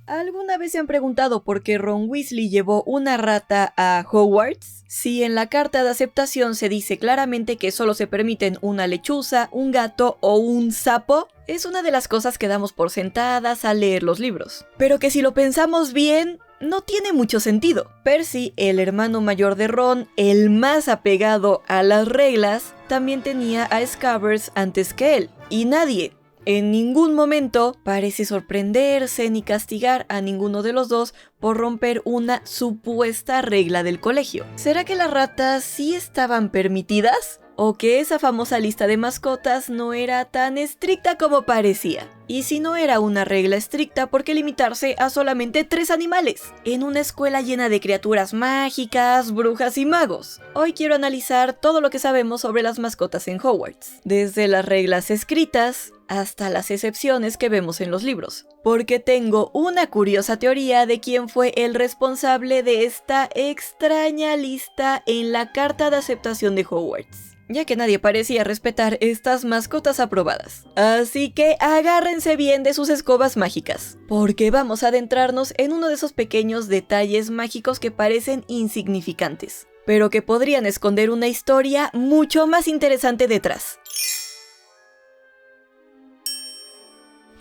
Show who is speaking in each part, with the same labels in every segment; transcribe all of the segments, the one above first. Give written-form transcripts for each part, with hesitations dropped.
Speaker 1: ¿Alguna vez se han preguntado por qué Ron Weasley llevó una rata a Hogwarts? Si en la carta de aceptación se dice claramente que solo se permiten una lechuza, un gato o un sapo, es una de las cosas que damos por sentadas al leer los libros. Pero que si lo pensamos bien, no tiene mucho sentido. Percy, el hermano mayor de Ron, el más apegado a las reglas, también tenía a Scabbers antes que él. Y nadie, en ningún momento, parece sorprenderse ni castigar a ninguno de los dos por romper una supuesta regla del colegio. ¿Será que las ratas sí estaban permitidas? ¿O que esa famosa lista de mascotas no era tan estricta como parecía? Y si no era una regla estricta, ¿por qué limitarse a solamente 3 animales? En una escuela llena de criaturas mágicas, brujas y magos. Hoy quiero analizar todo lo que sabemos sobre las mascotas en Hogwarts, desde las reglas escritas hasta las excepciones que vemos en los libros, porque tengo una curiosa teoría de quién fue el responsable de esta extraña lista en la carta de aceptación de Hogwarts, ya que nadie parecía respetar estas mascotas aprobadas. Así que agárrense bien de sus escobas mágicas, porque vamos a adentrarnos en uno de esos pequeños detalles mágicos que parecen insignificantes, pero que podrían esconder una historia mucho más interesante detrás.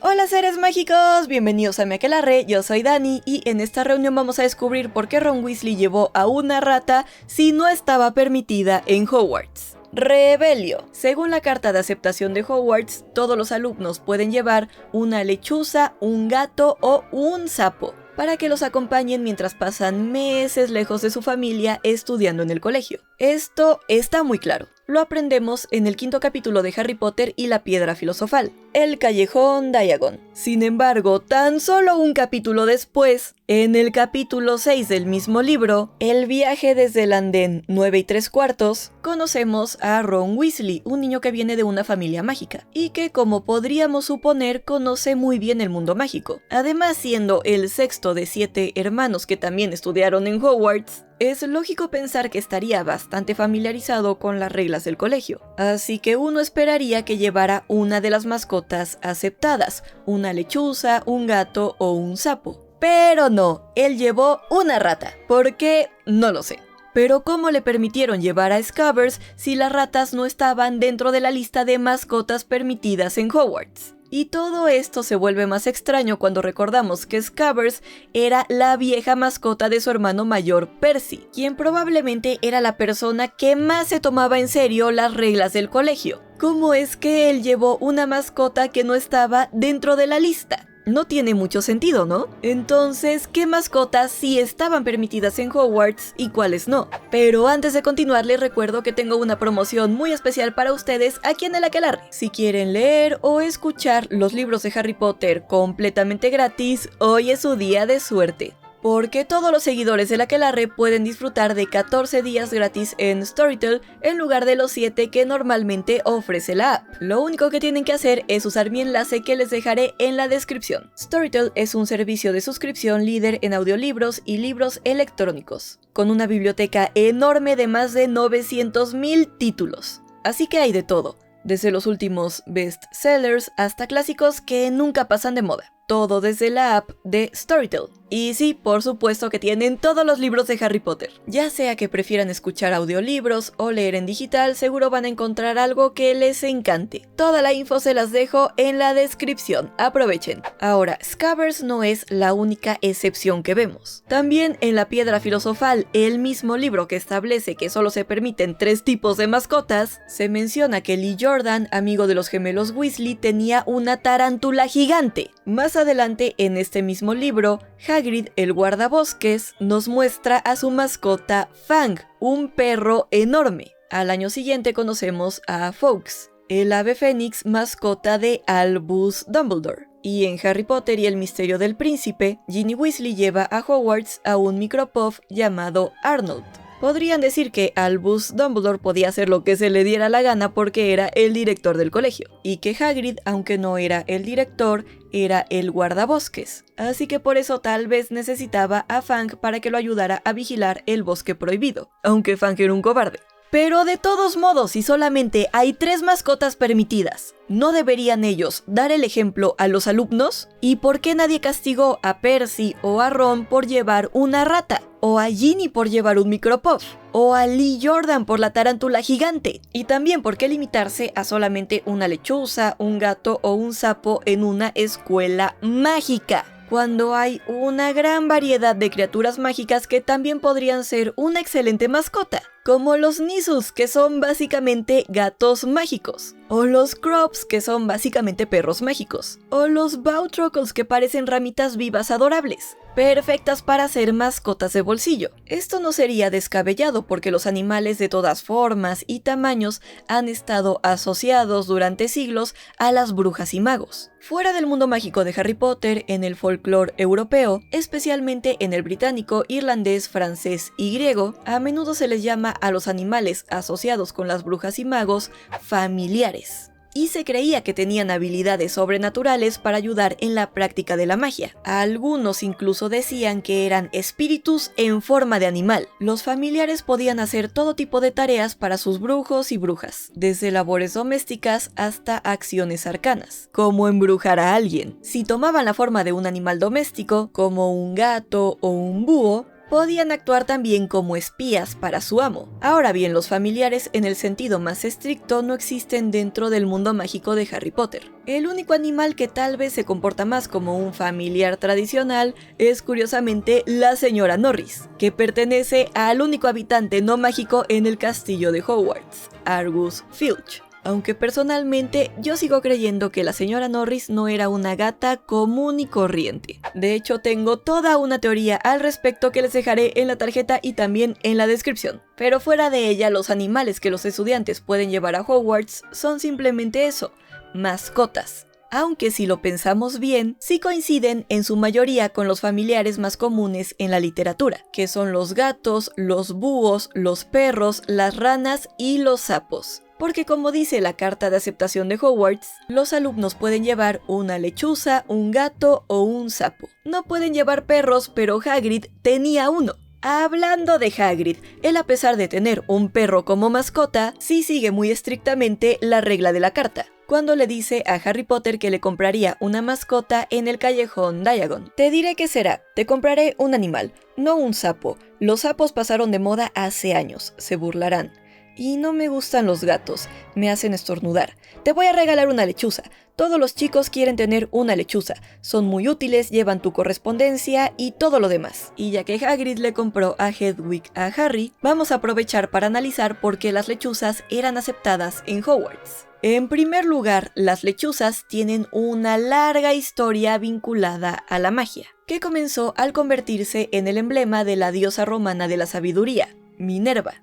Speaker 1: Hola seres mágicos, bienvenidos a Mi Aquelarre, yo soy Dani y en esta reunión vamos a descubrir por qué Ron Weasley llevó a una rata si no estaba permitida en Hogwarts. Rebelio. Según la carta de aceptación de Hogwarts, todos los alumnos pueden llevar una lechuza, un gato o un sapo para que los acompañen mientras pasan meses lejos de su familia estudiando en el colegio. Esto está muy claro. Lo aprendemos en el 5º capítulo de Harry Potter y la Piedra Filosofal, el Callejón Diagon. Sin embargo, tan solo un capítulo después, en el capítulo 6 del mismo libro, El viaje desde el andén 9 3/4, conocemos a Ron Weasley, un niño que viene de una familia mágica, y que, como podríamos suponer, conoce muy bien el mundo mágico. Además, siendo el 6º de 7 hermanos que también estudiaron en Hogwarts, es lógico pensar que estaría bastante familiarizado con las reglas del colegio, así que uno esperaría que llevara una de las mascotas aceptadas, una lechuza, un gato o un sapo. Pero no, él llevó una rata. ¿Por qué? No lo sé. Pero ¿cómo le permitieron llevar a Scabbers si las ratas no estaban dentro de la lista de mascotas permitidas en Hogwarts? Y todo esto se vuelve más extraño cuando recordamos que Scabbers era la vieja mascota de su hermano mayor Percy, quien probablemente era la persona que más se tomaba en serio las reglas del colegio. ¿Cómo es que él llevó una mascota que no estaba dentro de la lista? No tiene mucho sentido, ¿no? Entonces, ¿qué mascotas sí estaban permitidas en Hogwarts y cuáles no? Pero antes de continuar, les recuerdo que tengo una promoción muy especial para ustedes aquí en el Aquelarre. Si quieren leer o escuchar los libros de Harry Potter completamente gratis, hoy es su día de suerte. Porque todos los seguidores de la Aquelarre pueden disfrutar de 14 días gratis en Storytel en lugar de los 7 que normalmente ofrece la app. Lo único que tienen que hacer es usar mi enlace que les dejaré en la descripción. Storytel es un servicio de suscripción líder en audiolibros y libros electrónicos, con una biblioteca enorme de más de 900,000 títulos. Así que hay de todo, desde los últimos bestsellers hasta clásicos que nunca pasan de moda. Todo desde la app de Storytel. Y sí, por supuesto que tienen todos los libros de Harry Potter. Ya sea que prefieran escuchar audiolibros o leer en digital, seguro van a encontrar algo que les encante. Toda la info se las dejo en la descripción, aprovechen. Ahora, Scabbers no es la única excepción que vemos. También en la Piedra Filosofal, el mismo libro que establece que solo se permiten 3 tipos de mascotas, se menciona que Lee Jordan, amigo de los gemelos Weasley, tenía una tarántula gigante. Más adelante en este mismo libro, Hagrid, el guardabosques, nos muestra a su mascota Fang, un perro enorme. Al año siguiente conocemos a Fawkes, el ave fénix mascota de Albus Dumbledore. Y en Harry Potter y el misterio del príncipe, Ginny Weasley lleva a Hogwarts a un micropuff llamado Arnold. Podrían decir que Albus Dumbledore podía hacer lo que se le diera la gana porque era el director del colegio, y que Hagrid, aunque no era el director, era el guardabosques, así que por eso tal vez necesitaba a Fang para que lo ayudara a vigilar el bosque prohibido, aunque Fang era un cobarde. Pero de todos modos, si solamente hay 3 mascotas permitidas, ¿no deberían ellos dar el ejemplo a los alumnos? ¿Y por qué nadie castigó a Percy o a Ron por llevar una rata? ¿O a Ginny por llevar un Micropuff? ¿O a Lee Jordan por la tarántula gigante? Y también, ¿por qué limitarse a solamente una lechuza, un gato o un sapo en una escuela mágica? Cuando hay una gran variedad de criaturas mágicas que también podrían ser una excelente mascota, como los Nisus, que son básicamente gatos mágicos, o los Crops, que son básicamente perros mágicos, o los Bautrocles, que parecen ramitas vivas adorables, perfectas para ser mascotas de bolsillo. Esto no sería descabellado porque los animales de todas formas y tamaños han estado asociados durante siglos a las brujas y magos. Fuera del mundo mágico de Harry Potter, en el folclore europeo, especialmente en el británico, irlandés, francés y griego, a menudo se les llama a los animales asociados con las brujas y magos familiares. Y se creía que tenían habilidades sobrenaturales para ayudar en la práctica de la magia. Algunos incluso decían que eran espíritus en forma de animal. Los familiares podían hacer todo tipo de tareas para sus brujos y brujas, desde labores domésticas hasta acciones arcanas, como embrujar a alguien. Si tomaban la forma de un animal doméstico, como un gato o un búho, podían actuar también como espías para su amo. Ahora bien, los familiares en el sentido más estricto no existen dentro del mundo mágico de Harry Potter. El único animal que tal vez se comporta más como un familiar tradicional es curiosamente la señora Norris, que pertenece al único habitante no mágico en el castillo de Hogwarts, Argus Filch. Aunque personalmente yo sigo creyendo que la señora Norris no era una gata común y corriente. De hecho, tengo toda una teoría al respecto que les dejaré en la tarjeta y también en la descripción. Pero fuera de ella, los animales que los estudiantes pueden llevar a Hogwarts son simplemente eso, mascotas. Aunque si lo pensamos bien, sí coinciden en su mayoría con los familiares más comunes en la literatura, que son los gatos, los búhos, los perros, las ranas y los sapos. Porque como dice la carta de aceptación de Hogwarts, los alumnos pueden llevar una lechuza, un gato o un sapo. No pueden llevar perros, pero Hagrid tenía uno. Hablando de Hagrid, él a pesar de tener un perro como mascota, sí sigue muy estrictamente la regla de la carta, cuando le dice a Harry Potter que le compraría una mascota en el callejón Diagon. Te diré qué será, te compraré un animal, no un sapo. Los sapos pasaron de moda hace años, se burlarán. Y no me gustan los gatos, me hacen estornudar. Te voy a regalar una lechuza. Todos los chicos quieren tener una lechuza. Son muy útiles, llevan tu correspondencia y todo lo demás. Y ya que Hagrid le compró a Hedwig a Harry, vamos a aprovechar para analizar por qué las lechuzas eran aceptadas en Hogwarts. En primer lugar, las lechuzas tienen una larga historia vinculada a la magia, que comenzó al convertirse en el emblema de la diosa romana de la sabiduría, Minerva.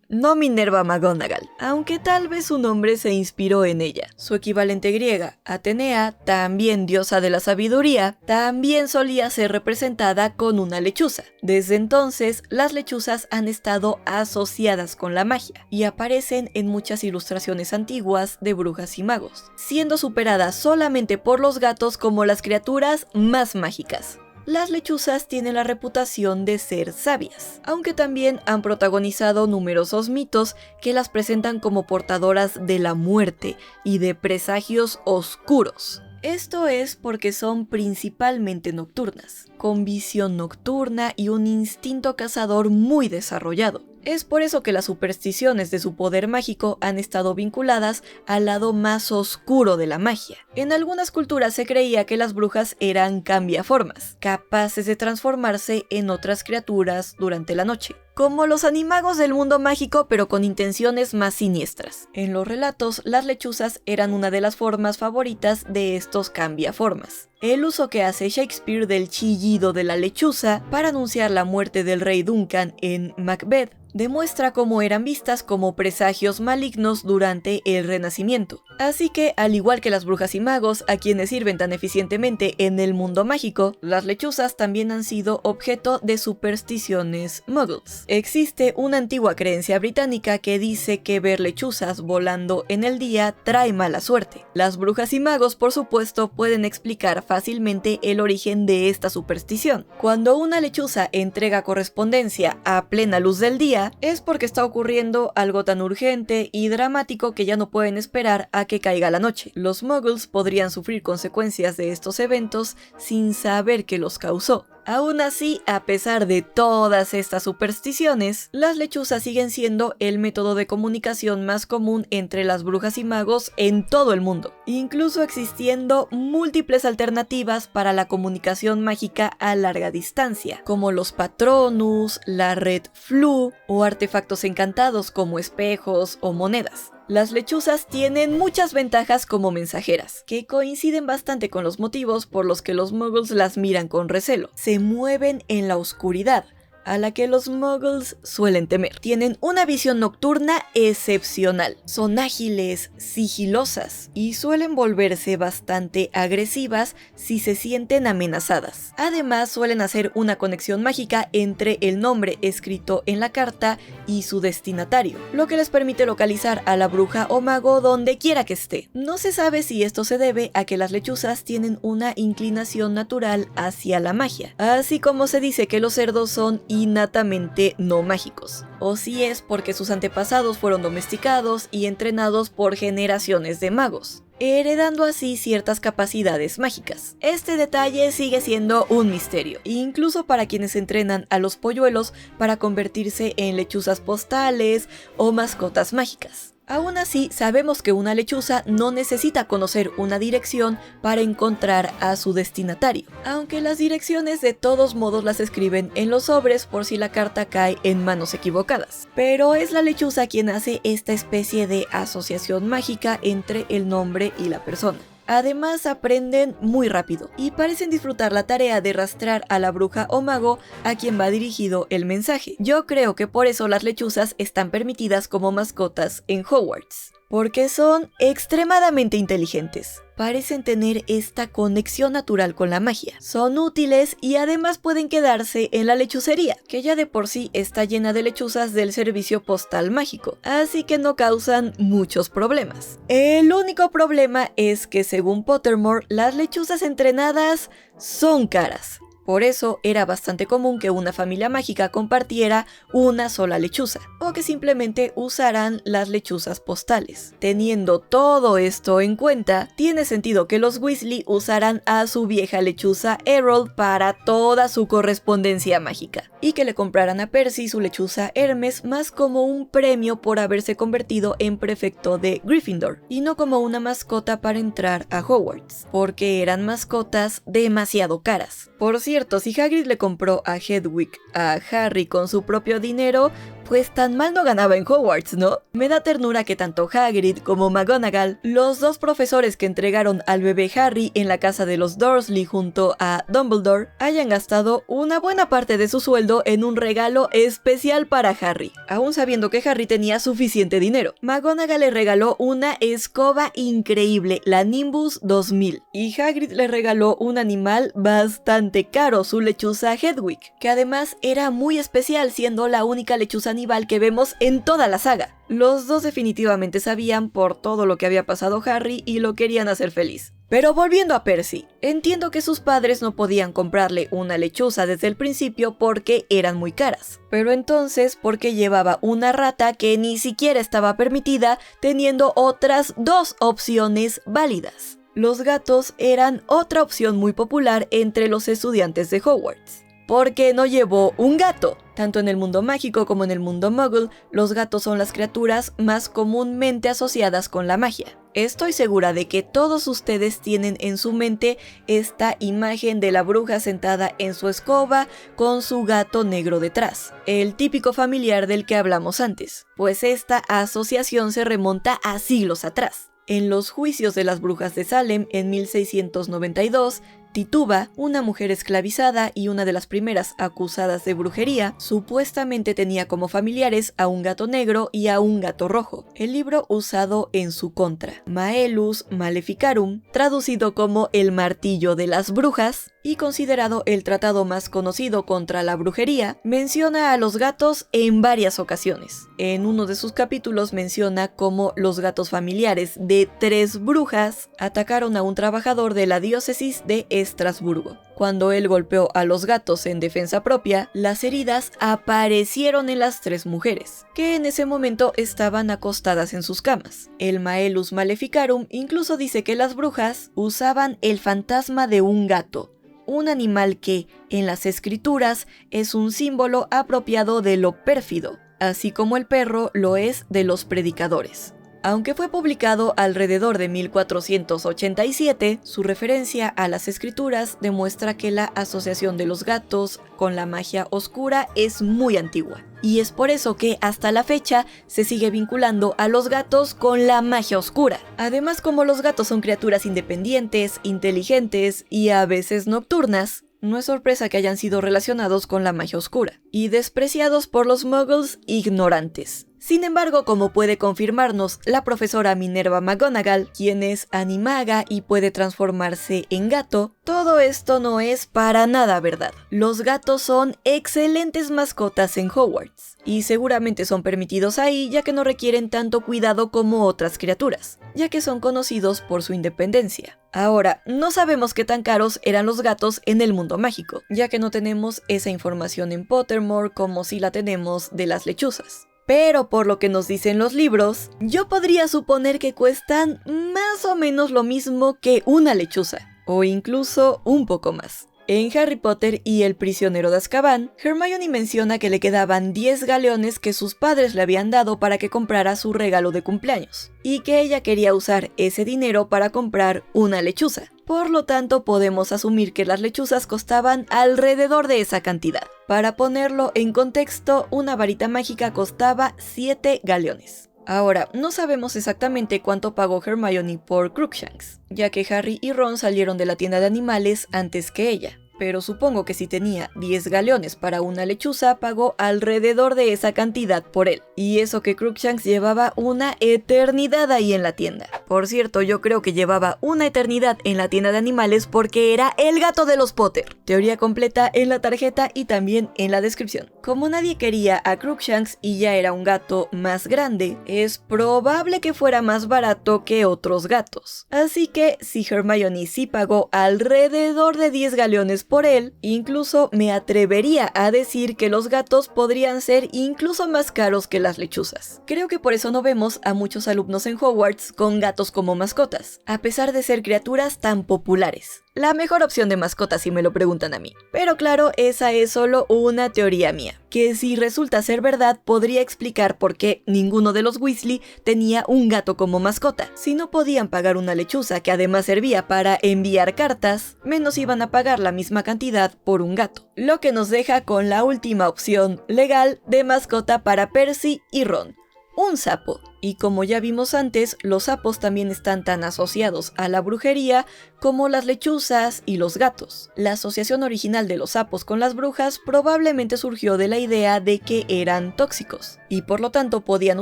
Speaker 1: No Minerva McGonagall, aunque tal vez su nombre se inspiró en ella. Su equivalente griega, Atenea, también diosa de la sabiduría, también solía ser representada con una lechuza. Desde entonces, las lechuzas han estado asociadas con la magia y aparecen en muchas ilustraciones antiguas de brujas y magos, siendo superadas solamente por los gatos como las criaturas más mágicas. Las lechuzas tienen la reputación de ser sabias, aunque también han protagonizado numerosos mitos que las presentan como portadoras de la muerte y de presagios oscuros. Esto es porque son principalmente nocturnas, con visión nocturna y un instinto cazador muy desarrollado. Es por eso que las supersticiones de su poder mágico han estado vinculadas al lado más oscuro de la magia. En algunas culturas se creía que las brujas eran cambiaformas, capaces de transformarse en otras criaturas durante la noche, como los animagos del mundo mágico pero con intenciones más siniestras. En los relatos, las lechuzas eran una de las formas favoritas de estos cambiaformas. El uso que hace Shakespeare del chillido de la lechuza para anunciar la muerte del rey Duncan en Macbeth demuestra cómo eran vistas como presagios malignos durante el Renacimiento. Así que, al igual que las brujas y magos, a quienes sirven tan eficientemente en el mundo mágico, las lechuzas también han sido objeto de supersticiones muggles. magos. Existe una antigua creencia británica que dice que ver lechuzas volando en el día trae mala suerte. Las brujas y magos, por supuesto, pueden explicar fácilmente el origen de esta superstición. Cuando una lechuza entrega correspondencia a plena luz del día, es porque está ocurriendo algo tan urgente y dramático que ya no pueden esperar a que caiga la noche. Los muggles podrían sufrir consecuencias de estos eventos sin saber qué los causó. Aún así, a pesar de todas estas supersticiones, las lechuzas siguen siendo el método de comunicación más común entre las brujas y magos en todo el mundo, incluso existiendo múltiples alternativas para la comunicación mágica a larga distancia, como los Patronus, la red Flu o artefactos encantados como espejos o monedas. Las lechuzas tienen muchas ventajas como mensajeras, que coinciden bastante con los motivos por los que los muggles las miran con recelo. Se mueven en la oscuridad, a la que los muggles suelen temer. Tienen una visión nocturna excepcional. Son ágiles, sigilosas y suelen volverse bastante agresivas si se sienten amenazadas. Además, suelen hacer una conexión mágica entre el nombre escrito en la carta y su destinatario, lo que les permite localizar a la bruja o mago donde quiera que esté. No se sabe si esto se debe a que las lechuzas tienen una inclinación natural hacia la magia, así como se dice que los cerdos son innatamente no mágicos, o si es porque sus antepasados fueron domesticados y entrenados por generaciones de magos, heredando así ciertas capacidades mágicas. Este detalle sigue siendo un misterio, incluso para quienes entrenan a los polluelos para convertirse en lechuzas postales o mascotas mágicas. Aún así, sabemos que una lechuza no necesita conocer una dirección para encontrar a su destinatario, aunque las direcciones de todos modos las escriben en los sobres por si la carta cae en manos equivocadas. Pero es la lechuza quien hace esta especie de asociación mágica entre el nombre y la persona. Además, aprenden muy rápido y parecen disfrutar la tarea de rastrear a la bruja o mago a quien va dirigido el mensaje. Yo creo que por eso las lechuzas están permitidas como mascotas en Hogwarts, porque son extremadamente inteligentes. Parecen tener esta conexión natural con la magia. Son útiles y además pueden quedarse en la lechucería, que ya de por sí está llena de lechuzas del servicio postal mágico, así que no causan muchos problemas. El único problema es que, según Pottermore, las lechuzas entrenadas son caras. Por eso era bastante común que una familia mágica compartiera una sola lechuza, o que simplemente usaran las lechuzas postales. Teniendo todo esto en cuenta, tiene sentido que los Weasley usaran a su vieja lechuza Errol para toda su correspondencia mágica, y que le compraran a Percy su lechuza Hermes más como un premio por haberse convertido en prefecto de Gryffindor, y no como una mascota para entrar a Hogwarts, porque eran mascotas demasiado caras. Por cierto, si Hagrid le compró a Hedwig a Harry con su propio dinero, pues tan mal no ganaba en Hogwarts, ¿no? Me da ternura que tanto Hagrid como McGonagall, los dos profesores que entregaron al bebé Harry en la casa de los Dursley junto a Dumbledore, hayan gastado una buena parte de su sueldo en un regalo especial para Harry, aún sabiendo que Harry tenía suficiente dinero. McGonagall le regaló una escoba increíble, la Nimbus 2000, y Hagrid le regaló un animal bastante caro, su lechuza Hedwig, que además era muy especial, siendo la única lechuza animal que vemos en toda la saga. Los dos definitivamente sabían por todo lo que había pasado Harry y lo querían hacer feliz. Pero volviendo a Percy, entiendo que sus padres no podían comprarle una lechuza desde el principio porque eran muy caras. Pero entonces, ¿por qué llevaba una rata que ni siquiera estaba permitida, teniendo otras dos opciones válidas? Los gatos eran otra opción muy popular entre los estudiantes de Hogwarts. ¿Por qué no llevó un gato? Tanto en el mundo mágico como en el mundo muggle, los gatos son las criaturas más comúnmente asociadas con la magia. Estoy segura de que todos ustedes tienen en su mente esta imagen de la bruja sentada en su escoba con su gato negro detrás, el típico familiar del que hablamos antes, pues esta asociación se remonta a siglos atrás. En los juicios de las brujas de Salem en 1692, Tituba, una mujer esclavizada y una de las primeras acusadas de brujería, supuestamente tenía como familiares a un gato negro y a un gato rojo, el libro usado en su contra. Maelus Maleficarum, traducido como El martillo de las brujas, y considerado el tratado más conocido contra la brujería, menciona a los gatos en varias ocasiones. En uno de sus capítulos menciona cómo los gatos familiares de 3 brujas atacaron a un trabajador de la diócesis de Estrasburgo. Cuando él golpeó a los gatos en defensa propia, las heridas aparecieron en las 3 mujeres, que en ese momento estaban acostadas en sus camas. El Maelus Maleficarum incluso dice que las brujas usaban el fantasma de un gato, un animal que, en las escrituras, es un símbolo apropiado de lo pérfido, así como el perro lo es de los predicadores. Aunque fue publicado alrededor de 1487, su referencia a las escrituras demuestra que la asociación de los gatos con la magia oscura es muy antigua. Y es por eso que hasta la fecha se sigue vinculando a los gatos con la magia oscura. Además, como los gatos son criaturas independientes, inteligentes y a veces nocturnas, no es sorpresa que hayan sido relacionados con la magia oscura y despreciados por los muggles ignorantes. Sin embargo, como puede confirmarnos la profesora Minerva McGonagall, quien es animaga y puede transformarse en gato, todo esto no es para nada verdad. Los gatos son excelentes mascotas en Hogwarts, y seguramente son permitidos ahí ya que no requieren tanto cuidado como otras criaturas, ya que son conocidos por su independencia. Ahora, no sabemos qué tan caros eran los gatos en el mundo mágico, ya que no tenemos esa información en Pottermore como si la tenemos de las lechuzas. Pero por lo que nos dicen los libros, yo podría suponer que cuestan más o menos lo mismo que una lechuza, o incluso un poco más. En Harry Potter y el prisionero de Azkaban, Hermione menciona que le quedaban 10 galeones que sus padres le habían dado para que comprara su regalo de cumpleaños, y que ella quería usar ese dinero para comprar una lechuza. Por lo tanto, podemos asumir que las lechuzas costaban alrededor de esa cantidad. Para ponerlo en contexto, una varita mágica costaba 7 galeones. Ahora, no sabemos exactamente cuánto pagó Hermione por Crookshanks, ya que Harry y Ron salieron de la tienda de animales antes que ella. Pero supongo que si tenía 10 galeones para una lechuza, pagó alrededor de esa cantidad por él. Y eso que Crookshanks llevaba una eternidad ahí en la tienda. Por cierto, yo creo que llevaba una eternidad en la tienda de animales porque era el gato de los Potter. Teoría completa en la tarjeta y también en la descripción. Como nadie quería a Crookshanks y ya era un gato más grande, es probable que fuera más barato que otros gatos. Así que si Hermione sí pagó alrededor de 10 galeones por él, incluso me atrevería a decir que los gatos podrían ser incluso más caros que las lechuzas. Creo que por eso no vemos a muchos alumnos en Hogwarts con gatos como mascotas, a pesar de ser criaturas tan populares. La mejor opción de mascota si me lo preguntan a mí. Pero claro, esa es solo una teoría mía, que si resulta ser verdad podría explicar por qué ninguno de los Weasley tenía un gato como mascota. Si no podían pagar una lechuza que además servía para enviar cartas, menos iban a pagar la misma cantidad por un gato. Lo que nos deja con la última opción legal de mascota para Percy y Ron: un sapo. Y como ya vimos antes, los sapos también están tan asociados a la brujería como las lechuzas y los gatos. La asociación original de los sapos con las brujas probablemente surgió de la idea de que eran tóxicos, y por lo tanto podían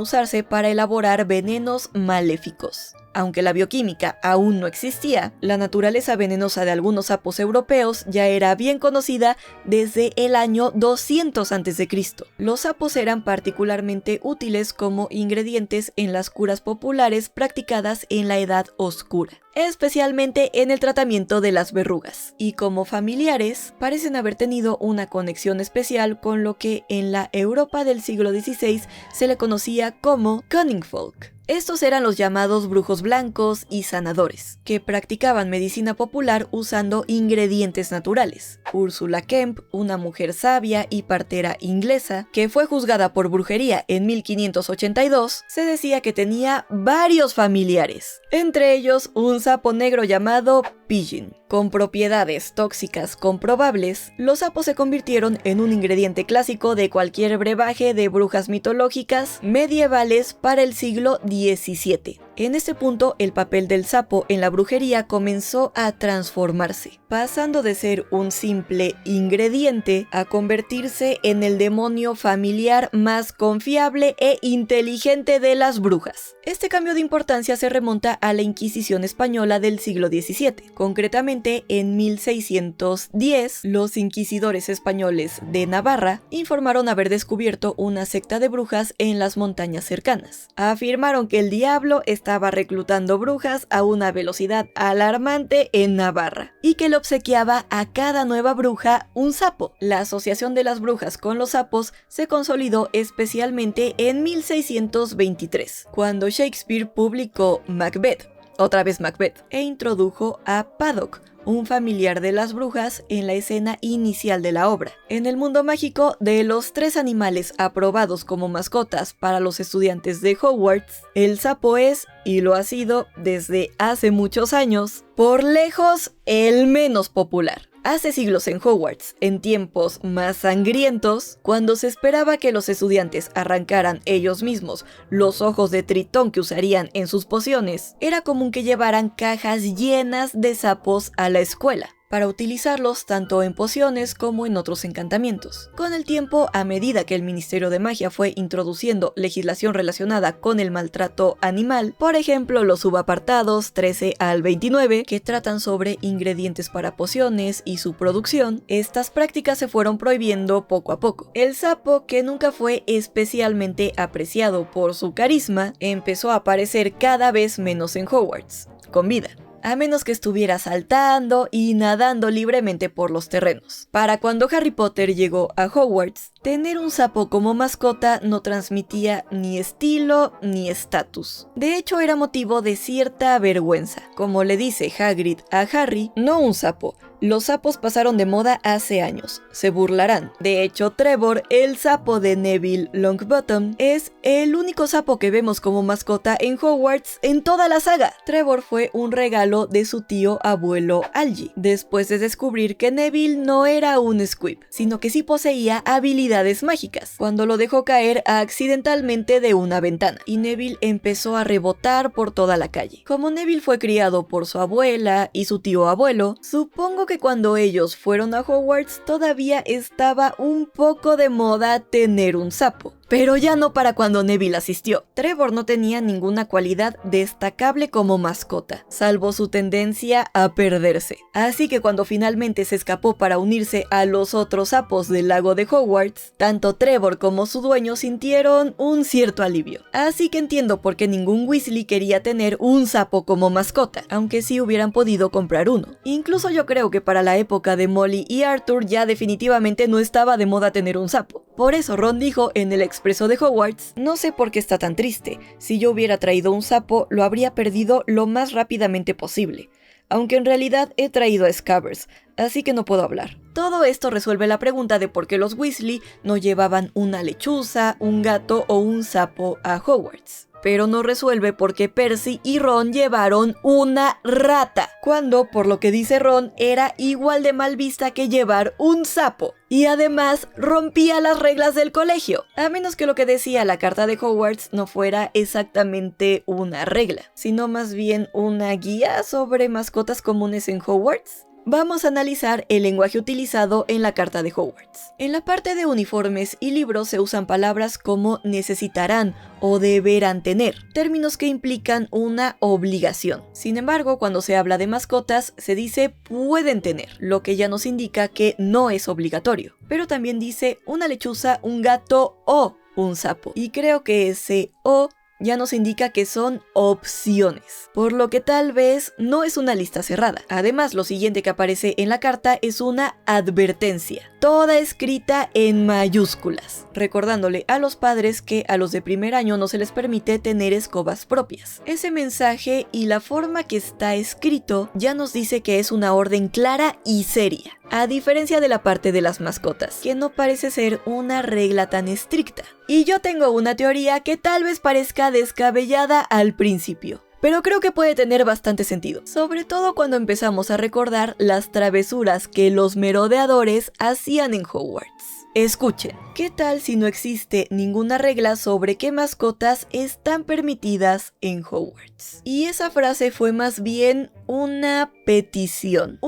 Speaker 1: usarse para elaborar venenos maléficos. Aunque la bioquímica aún no existía, la naturaleza venenosa de algunos sapos europeos ya era bien conocida desde el año 200 a.C. Los sapos eran particularmente útiles como ingredientes en las curas populares practicadas en la Edad Oscura, especialmente en el tratamiento de las verrugas, y como familiares parecen haber tenido una conexión especial con lo que en la Europa del siglo XVI se le conocía como cunning folk. Estos eran los llamados brujos blancos y sanadores, que practicaban medicina popular usando ingredientes naturales. Ursula Kemp, una mujer sabia y partera inglesa, que fue juzgada por brujería en 1582, se decía que tenía varios familiares, entre ellos un sapo negro llamado Pigeon. Con propiedades tóxicas comprobables, los sapos se convirtieron en un ingrediente clásico de cualquier brebaje de brujas mitológicas medievales para el siglo XVII. En este punto, el papel del sapo en la brujería comenzó a transformarse, pasando de ser un simple ingrediente a convertirse en el demonio familiar más confiable e inteligente de las brujas. Este cambio de importancia se remonta a la Inquisición española del siglo XVII. Concretamente, en 1610, los inquisidores españoles de Navarra informaron haber descubierto una secta de brujas en las montañas cercanas. Afirmaron que el diablo estaba reclutando brujas a una velocidad alarmante en Navarra y que le obsequiaba a cada nueva bruja un sapo. La asociación de las brujas con los sapos se consolidó especialmente en 1623, cuando Shakespeare publicó Macbeth, otra vez Macbeth, e introdujo a Paddock, un familiar de las brujas, en la escena inicial de la obra. En el mundo mágico, de los 3 animales aprobados como mascotas para los estudiantes de Hogwarts, el sapo es, y lo ha sido desde hace muchos años, por lejos el menos popular. Hace siglos en Hogwarts, en tiempos más sangrientos, cuando se esperaba que los estudiantes arrancaran ellos mismos los ojos de tritón que usarían en sus pociones, era común que llevaran cajas llenas de sapos a la escuela, para utilizarlos tanto en pociones como en otros encantamientos. Con el tiempo, a medida que el Ministerio de Magia fue introduciendo legislación relacionada con el maltrato animal, por ejemplo los subapartados 13 al 29, que tratan sobre ingredientes para pociones y su producción, estas prácticas se fueron prohibiendo poco a poco. El sapo, que nunca fue especialmente apreciado por su carisma, empezó a aparecer cada vez menos en Hogwarts, con vida, a menos que estuviera saltando y nadando libremente por los terrenos. Para cuando Harry Potter llegó a Hogwarts, tener un sapo como mascota no transmitía ni estilo ni estatus. De hecho, era motivo de cierta vergüenza. Como le dice Hagrid a Harry, no un sapo. Los sapos pasaron de moda hace años, se burlarán. De hecho, Trevor, el sapo de Neville Longbottom, es el único sapo que vemos como mascota en Hogwarts en toda la saga. Trevor fue un regalo de su tío abuelo Algie, después de descubrir que Neville no era un Squib, sino que sí poseía habilidades mágicas, cuando lo dejó caer accidentalmente de una ventana, y Neville empezó a rebotar por toda la calle. Como Neville fue criado por su abuela y su tío abuelo, supongo que cuando ellos fueron a Hogwarts todavía estaba un poco de moda tener un sapo. Pero ya no para cuando Neville asistió. Trevor no tenía ninguna cualidad destacable como mascota, salvo su tendencia a perderse. Así que cuando finalmente se escapó para unirse a los otros sapos del lago de Hogwarts, tanto Trevor como su dueño sintieron un cierto alivio. Así que entiendo por qué ningún Weasley quería tener un sapo como mascota, aunque sí hubieran podido comprar uno. Incluso yo creo que para la época de Molly y Arthur ya definitivamente no estaba de moda tener un sapo. Por eso Ron dijo en el expreso de Hogwarts: no sé por qué está tan triste, si yo hubiera traído un sapo lo habría perdido lo más rápidamente posible, aunque en realidad he traído a Scabbers, así que no puedo hablar. Todo esto resuelve la pregunta de por qué los Weasley no llevaban una lechuza, un gato o un sapo a Hogwarts. Pero no resuelve por qué Percy y Ron llevaron una rata, cuando, por lo que dice Ron, era igual de mal vista que llevar un sapo. Y además rompía las reglas del colegio, a menos que lo que decía la carta de Hogwarts no fuera exactamente una regla, sino más bien una guía sobre mascotas comunes en Hogwarts. Vamos a analizar el lenguaje utilizado en la carta de Hogwarts. En la parte de uniformes y libros se usan palabras como necesitarán o deberán tener, términos que implican una obligación. Sin embargo, cuando se habla de mascotas, se dice pueden tener, lo que ya nos indica que no es obligatorio. Pero también dice una lechuza, un gato o un sapo. Y creo que ese o ya nos indica que son opciones, por lo que tal vez no es una lista cerrada. Además, lo siguiente que aparece en la carta es una advertencia, toda escrita en mayúsculas, recordándole a los padres que a los de primer año no se les permite tener escobas propias. Ese mensaje y la forma que está escrito ya nos dice que es una orden clara y seria, a diferencia de la parte de las mascotas, que no parece ser una regla tan estricta. Y yo tengo una teoría que tal vez parezca descabellada al principio, pero creo que puede tener bastante sentido, sobre todo cuando empezamos a recordar las travesuras que los merodeadores hacían en Hogwarts. Escuchen, ¿qué tal si no existe ninguna regla sobre qué mascotas están permitidas en Hogwarts? Y esa frase fue más bien una petición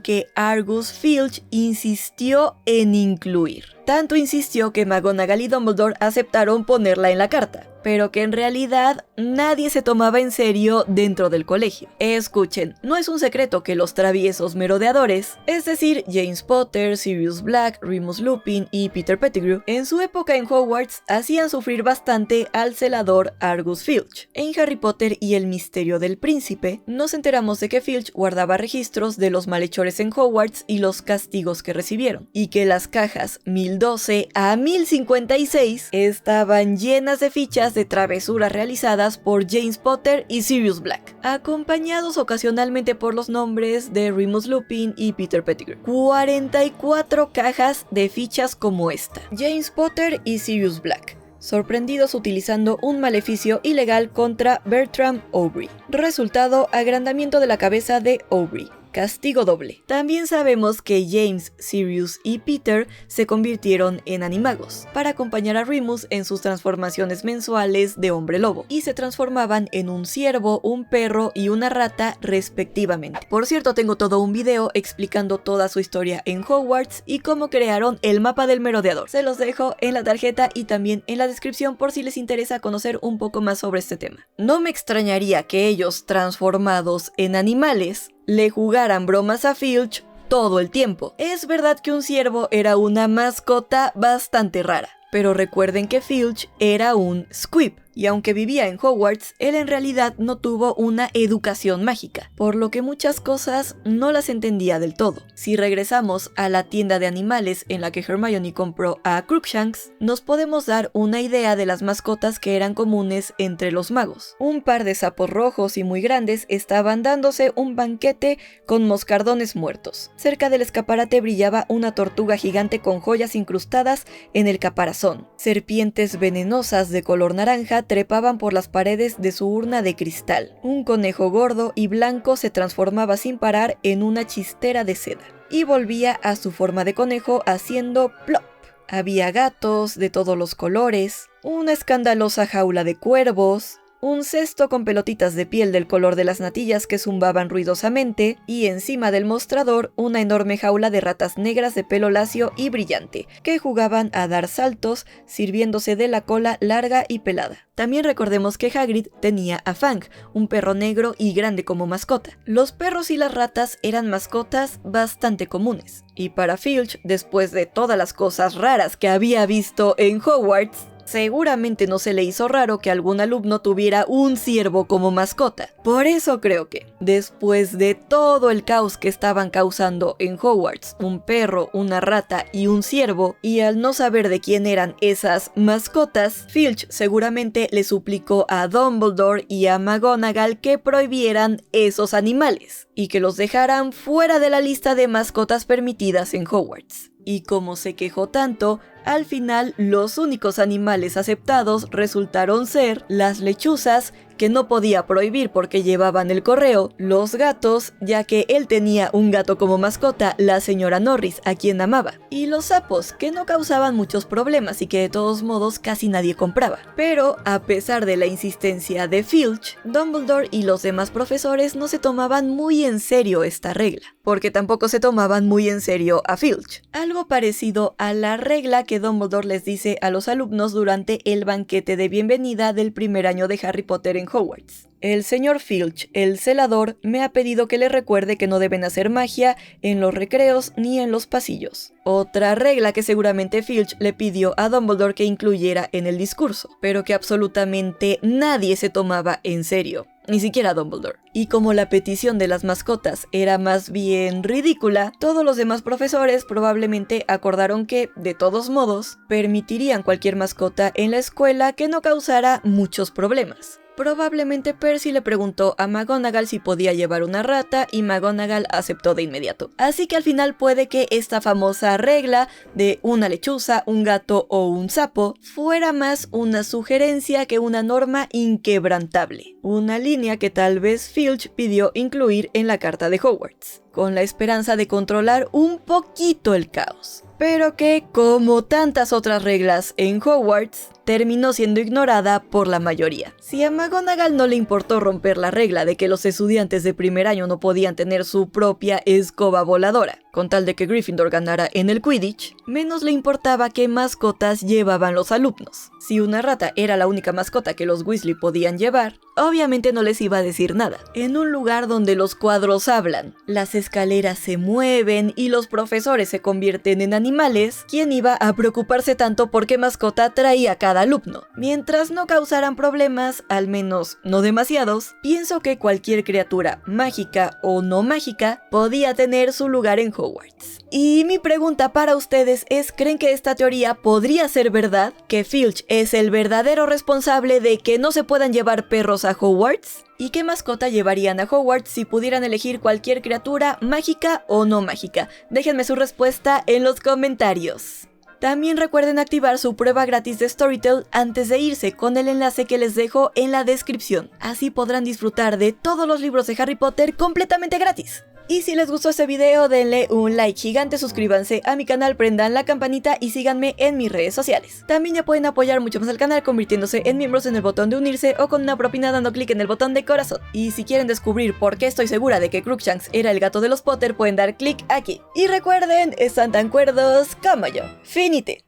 Speaker 1: que Argus Filch insistió en incluir. Tanto insistió que McGonagall y Dumbledore aceptaron ponerla en la carta, pero que en realidad nadie se tomaba en serio dentro del colegio. Escuchen, no es un secreto que los traviesos merodeadores, es decir, James Potter, Sirius Black, Remus Lupin y Peter Pettigrew, en su época en Hogwarts hacían sufrir bastante al celador Argus Filch. En Harry Potter y el misterio del príncipe, nos enteramos de que Filch guardaba registros de los malhechores en Hogwarts y los castigos que recibieron, y que las cajas 1012 a 1056 estaban llenas de fichas de travesuras realizadas por James Potter y Sirius Black, acompañados ocasionalmente por los nombres de Remus Lupin y Peter Pettigrew. 44 cajas de fichas como esta. James Potter y Sirius Black, sorprendidos utilizando un maleficio ilegal contra Bertram Aubrey. Resultado: agrandamiento de la cabeza de Aubrey. Castigo doble. También sabemos que James, Sirius y Peter se convirtieron en animagos para acompañar a Remus en sus transformaciones mensuales de hombre lobo, y se transformaban en un ciervo, un perro y una rata respectivamente. Por cierto, tengo todo un video explicando toda su historia en Hogwarts y cómo crearon el mapa del merodeador. Se los dejo en la tarjeta y también en la descripción por si les interesa conocer un poco más sobre este tema. No me extrañaría que ellos, transformados en animales, le jugaran bromas a Filch todo el tiempo. Es verdad que un ciervo era una mascota bastante rara, pero recuerden que Filch era un Squib, y aunque vivía en Hogwarts, él en realidad no tuvo una educación mágica, por lo que muchas cosas no las entendía del todo. Si regresamos a la tienda de animales en la que Hermione compró a Crookshanks, nos podemos dar una idea de las mascotas que eran comunes entre los magos. Un par de sapos rojos y muy grandes estaban dándose un banquete con moscardones muertos. Cerca del escaparate brillaba una tortuga gigante con joyas incrustadas en el caparazón. Serpientes venenosas de color naranja trepaban por las paredes de su urna de cristal. Un conejo gordo y blanco se transformaba sin parar en una chistera de seda y volvía a su forma de conejo haciendo plop. Había gatos de todos los colores, una escandalosa jaula de cuervos, un cesto con pelotitas de piel del color de las natillas que zumbaban ruidosamente, y encima del mostrador una enorme jaula de ratas negras de pelo lacio y brillante, que jugaban a dar saltos, sirviéndose de la cola larga y pelada. También recordemos que Hagrid tenía a Fang, un perro negro y grande como mascota. Los perros y las ratas eran mascotas bastante comunes, y para Filch, después de todas las cosas raras que había visto en Hogwarts, seguramente no se le hizo raro que algún alumno tuviera un ciervo como mascota. Por eso creo que, después de todo el caos que estaban causando en Hogwarts, un perro, una rata y un ciervo, y al no saber de quién eran esas mascotas, Filch seguramente le suplicó a Dumbledore y a McGonagall que prohibieran esos animales, y que los dejaran fuera de la lista de mascotas permitidas en Hogwarts. Y como se quejó tanto, al final los únicos animales aceptados resultaron ser las lechuzas, que no podía prohibir porque llevaban el correo, los gatos, ya que él tenía un gato como mascota, la señora Norris, a quien amaba, y los sapos, que no causaban muchos problemas y que de todos modos casi nadie compraba. Pero, a pesar de la insistencia de Filch, Dumbledore y los demás profesores no se tomaban muy en serio esta regla, porque tampoco se tomaban muy en serio a Filch. Algo parecido a la regla que Dumbledore les dice a los alumnos durante el banquete de bienvenida del primer año de Harry Potter en Hogwarts. El señor Filch, el celador, me ha pedido que le recuerde que no deben hacer magia en los recreos ni en los pasillos. Otra regla que seguramente Filch le pidió a Dumbledore que incluyera en el discurso, pero que absolutamente nadie se tomaba en serio, ni siquiera Dumbledore. Y como la petición de las mascotas era más bien ridícula, todos los demás profesores probablemente acordaron que, de todos modos, permitirían cualquier mascota en la escuela que no causara muchos problemas. Probablemente Percy le preguntó a McGonagall si podía llevar una rata y McGonagall aceptó de inmediato. Así que al final puede que esta famosa regla de una lechuza, un gato o un sapo fuera más una sugerencia que una norma inquebrantable. Una línea que tal vez Filch pidió incluir en la carta de Hogwarts. con la esperanza de controlar un poquito el caos, pero que, como tantas otras reglas en Hogwarts, terminó siendo ignorada por la mayoría. Si a McGonagall no le importó romper la regla de que los estudiantes de primer año no podían tener su propia escoba voladora, con tal de que Gryffindor ganara en el Quidditch, menos le importaba qué mascotas llevaban los alumnos. Si una rata era la única mascota que los Weasley podían llevar, obviamente no les iba a decir nada. En un lugar donde los cuadros hablan, las escaleras se mueven y los profesores se convierten en animales, ¿quién iba a preocuparse tanto por qué mascota traía cada alumno? Mientras no causaran problemas, al menos no demasiados, pienso que cualquier criatura mágica o no mágica podía tener su lugar en Hogwarts. Y mi pregunta para ustedes es, ¿creen que esta teoría podría ser verdad? ¿Que Filch es el verdadero responsable de que no se puedan llevar perros a Hogwarts? ¿Y qué mascota llevarían a Hogwarts si pudieran elegir cualquier criatura mágica o no mágica? Déjenme su respuesta en los comentarios. También recuerden activar su prueba gratis de Storytel antes de irse con el enlace que les dejo en la descripción. Así podrán disfrutar de todos los libros de Harry Potter completamente gratis. Y si les gustó este video, denle un like gigante, suscríbanse a mi canal, prendan la campanita y síganme en mis redes sociales. También ya pueden apoyar mucho más al canal convirtiéndose en miembros en el botón de unirse o con una propina dando clic en el botón de corazón. Y si quieren descubrir por qué estoy segura de que Crookshanks era el gato de los Potter, pueden dar clic aquí. Y recuerden, están tan cuerdos como yo. Finite.